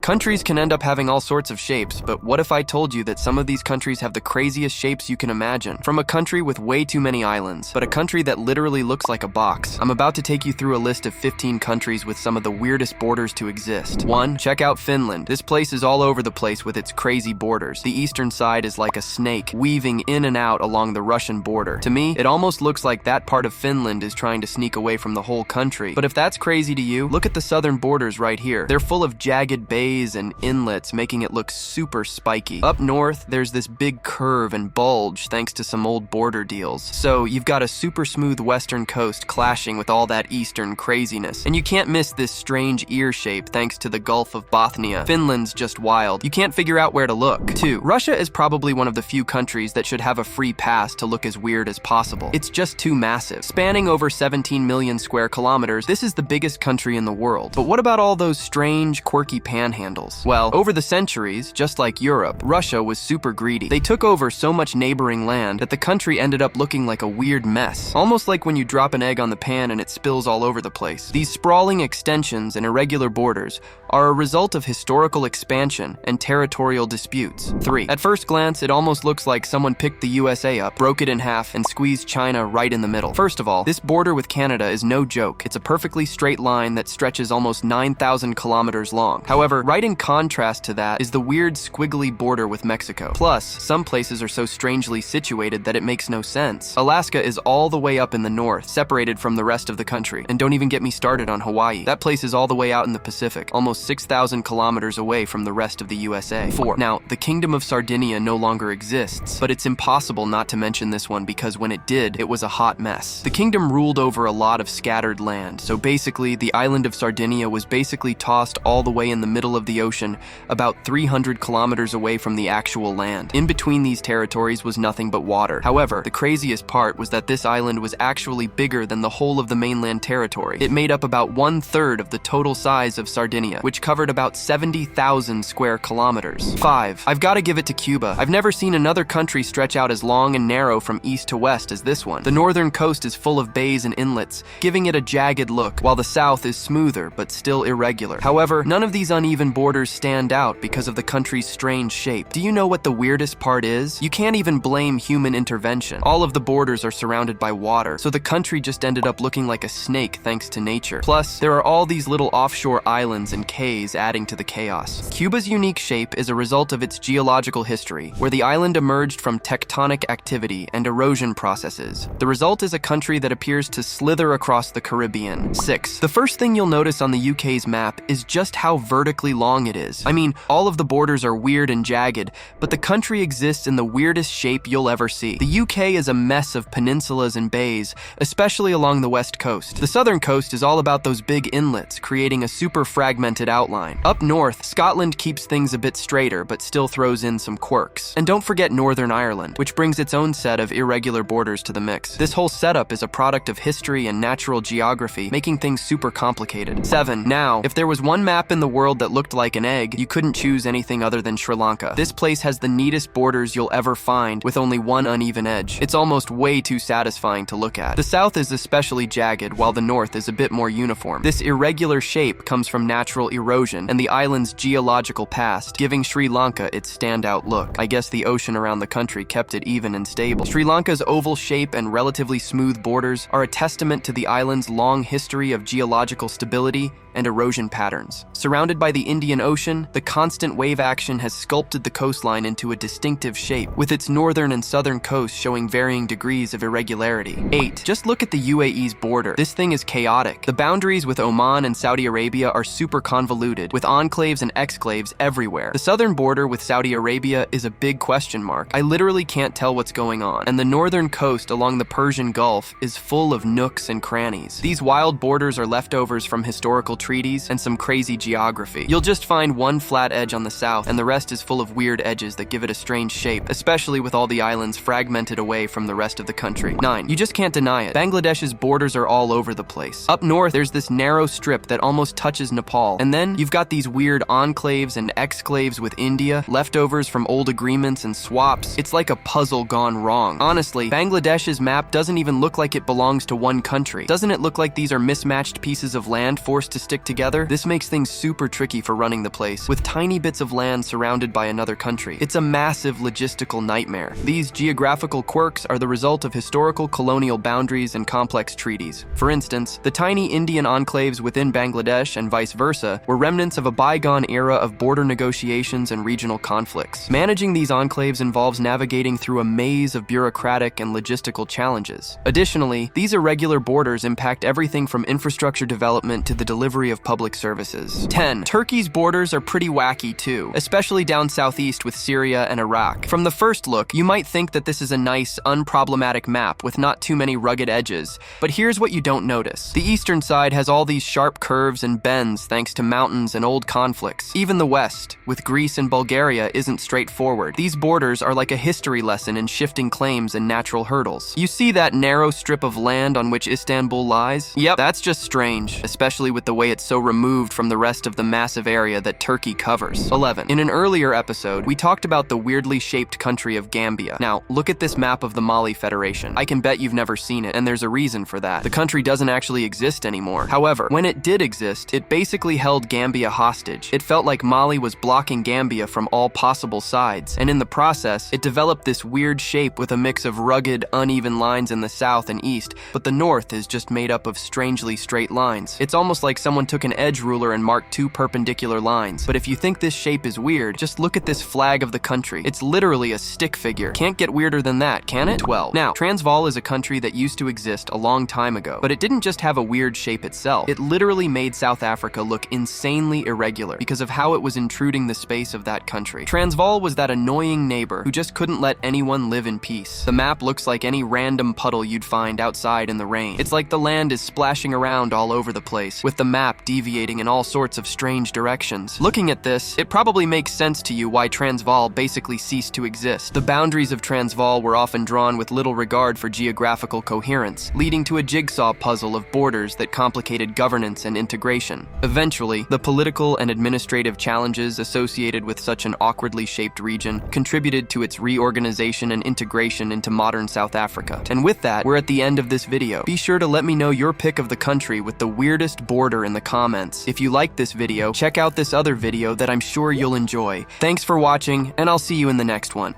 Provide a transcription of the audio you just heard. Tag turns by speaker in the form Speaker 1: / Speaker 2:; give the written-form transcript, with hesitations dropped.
Speaker 1: Countries can end up having all sorts of shapes, but what if I told you that some of these countries have the craziest shapes you can imagine? From a country with way too many islands, but a country that literally looks like a box. I'm about to take you through a list of 15 countries with some of the weirdest borders to exist. 1. Check out Finland. This place is all over the place with its crazy borders. The eastern side is like a snake, weaving in and out along the Russian border. To me, it almost looks like that part of Finland is trying to sneak away from the whole country. But if that's crazy to you, look at the southern borders right here. They're full of jagged bays and inlets, making it look super spiky. Up north, there's this big curve and bulge thanks to some old border deals. So you've got a super smooth western coast clashing with all that eastern craziness. And you can't miss this strange ear shape thanks to the Gulf of Bothnia. Finland's just wild. You can't figure out where to look. 2. Russia is probably one of the few countries that should have a free pass to look as weird as possible. It's just too massive. Spanning over 17 million square kilometers, this is the biggest country in the world. But what about all those strange, quirky panhandles? Well, over the centuries, just like Europe, Russia was super greedy. They took over so much neighboring land that the country ended up looking like a weird mess. Almost like when you drop an egg on the pan and it spills all over the place. These sprawling extensions and irregular borders are a result of historical expansion and territorial disputes. 3. At first glance, it almost looks like someone picked the USA up, broke it in half, and squeezed China right in the middle. First of all, this border with Canada is no joke. It's a perfectly straight line that stretches almost 9,000 kilometers long. However, right in contrast to that is the weird squiggly border with Mexico. Plus, some places are so strangely situated that it makes no sense. Alaska is all the way up in the north, separated from the rest of the country. And don't even get me started on Hawaii. That place is all the way out in the Pacific, almost 6,000 kilometers away from the rest of the USA. 4. Now, the Kingdom of Sardinia no longer exists, but it's impossible not to mention this one because when it did, it was a hot mess. The kingdom ruled over a lot of scattered land, so basically, the island of Sardinia was basically tossed all the way in the middle of the ocean, about 300 kilometers away from the actual land. In between these territories was nothing but water. However, the craziest part was that this island was actually bigger than the whole of the mainland territory. It made up about 1/3 of the total size of Sardinia, which covered about 70,000 square kilometers. 5. I've got to give it to Cuba. I've never seen another country stretch out as long and narrow from east to west as this one. The northern coast is full of bays and inlets, giving it a jagged look, while the south is smoother but still irregular. However, none of these uneven borders stand out because of the country's strange shape. Do you know what the weirdest part is? You can't even blame human intervention. All of the borders are surrounded by water, so the country just ended up looking like a snake thanks to nature. Plus, there are all these little offshore islands and cays adding to the chaos. Cuba's unique shape is a result of its geological history, where the island emerged from tectonic activity and erosion processes. The result is a country that appears to slither across the Caribbean. 6. The first thing you'll notice on the UK's map is just how vertically long it is. I mean, all of the borders are weird and jagged, but the country exists in the weirdest shape you'll ever see. The UK is a mess of peninsulas and bays, especially along the west coast. The southern coast is all about those big inlets, creating a super fragmented outline. Up north, Scotland keeps things a bit straighter, but still throws in some quirks. And don't forget Northern Ireland, which brings its own set of irregular borders to the mix. This whole setup is a product of history and natural geography, making things super complicated. 7. Now, if there was one map in the world that looked like an egg, you couldn't choose anything other than Sri Lanka. This place has the neatest borders you'll ever find, with only one uneven edge. It's almost way too satisfying to look at. The south is especially jagged, while the north is a bit more uniform. This irregular shape comes from natural erosion and the island's geological past, giving Sri Lanka its standout look. I guess the ocean around the country kept it even and stable. Sri Lanka's oval shape and relatively smooth borders are a testament to the island's long history of geological stability and erosion patterns. Surrounded by the Indian Ocean, the constant wave action has sculpted the coastline into a distinctive shape, with its northern and southern coasts showing varying degrees of irregularity. 8. Just look at the UAE's border. This thing is chaotic. The boundaries with Oman and Saudi Arabia are super convoluted, with enclaves and exclaves everywhere. The southern border with Saudi Arabia is a big question mark. I literally can't tell what's going on. And the northern coast along the Persian Gulf is full of nooks and crannies. These wild borders are leftovers from historical treaties and some crazy geography. You'll just find one flat edge on the south, and the rest is full of weird edges that give it a strange shape, especially with all the islands fragmented away from the rest of the country. 9. You just can't deny it. Bangladesh's borders are all over the place. Up north, there's this narrow strip that almost touches Nepal, and then you've got these weird enclaves and exclaves with India, leftovers from old agreements and swaps. It's like a puzzle gone wrong. Honestly, Bangladesh's map doesn't even look like it belongs to one country. Doesn't it look like these are mismatched pieces of land forced to stick together, this makes things super tricky for running the place, with tiny bits of land surrounded by another country. It's a massive logistical nightmare. These geographical quirks are the result of historical colonial boundaries and complex treaties. For instance, the tiny Indian enclaves within Bangladesh and vice versa were remnants of a bygone era of border negotiations and regional conflicts. Managing these enclaves involves navigating through a maze of bureaucratic and logistical challenges. Additionally, these irregular borders impact everything from infrastructure development to the delivery of public services. 10. Turkey's borders are pretty wacky too, especially down southeast with Syria and Iraq. From the first look, you might think that this is a nice, unproblematic map with not too many rugged edges, but here's what you don't notice. The eastern side has all these sharp curves and bends thanks to mountains and old conflicts. Even the west, with Greece and Bulgaria, isn't straightforward. These borders are like a history lesson in shifting claims and natural hurdles. You see that narrow strip of land on which Istanbul lies? Yep, that's just strange, especially with the way it's so removed from the rest of the massive area that Turkey covers. 11. In an earlier episode, we talked about the weirdly shaped country of Gambia. Now, look at this map of the Mali Federation. I can bet you've never seen it, and there's a reason for that. The country doesn't actually exist anymore. However, when it did exist, it basically held Gambia hostage. It felt like Mali was blocking Gambia from all possible sides, and in the process, it developed this weird shape with a mix of rugged, uneven lines in the south and east, but the north is just made up of strangely straight lines. It's almost like someone took an edge ruler and marked two perpendicular lines. But if you think this shape is weird, just look at this flag of the country. It's literally a stick figure. Can't get weirder than that, can it? 12. Now, Transvaal is a country that used to exist a long time ago, but it didn't just have a weird shape itself. It literally made South Africa look insanely irregular because of how it was intruding the space of that country. Transvaal was that annoying neighbor who just couldn't let anyone live in peace. The map looks like any random puddle you'd find outside in the rain. It's like the land is splashing around all over the place, with the map deviating in all sorts of strange directions. Looking at this, it probably makes sense to you why Transvaal basically ceased to exist. The boundaries of Transvaal were often drawn with little regard for geographical coherence, leading to a jigsaw puzzle of borders that complicated governance and integration. Eventually, the political and administrative challenges associated with such an awkwardly shaped region contributed to its reorganization and integration into modern South Africa. And with that, we're at the end of this video. Be sure to let me know your pick of the country with the weirdest border in the comments. If you liked this video, check out this other video that I'm sure you'll enjoy. Thanks for watching, and I'll see you in the next one.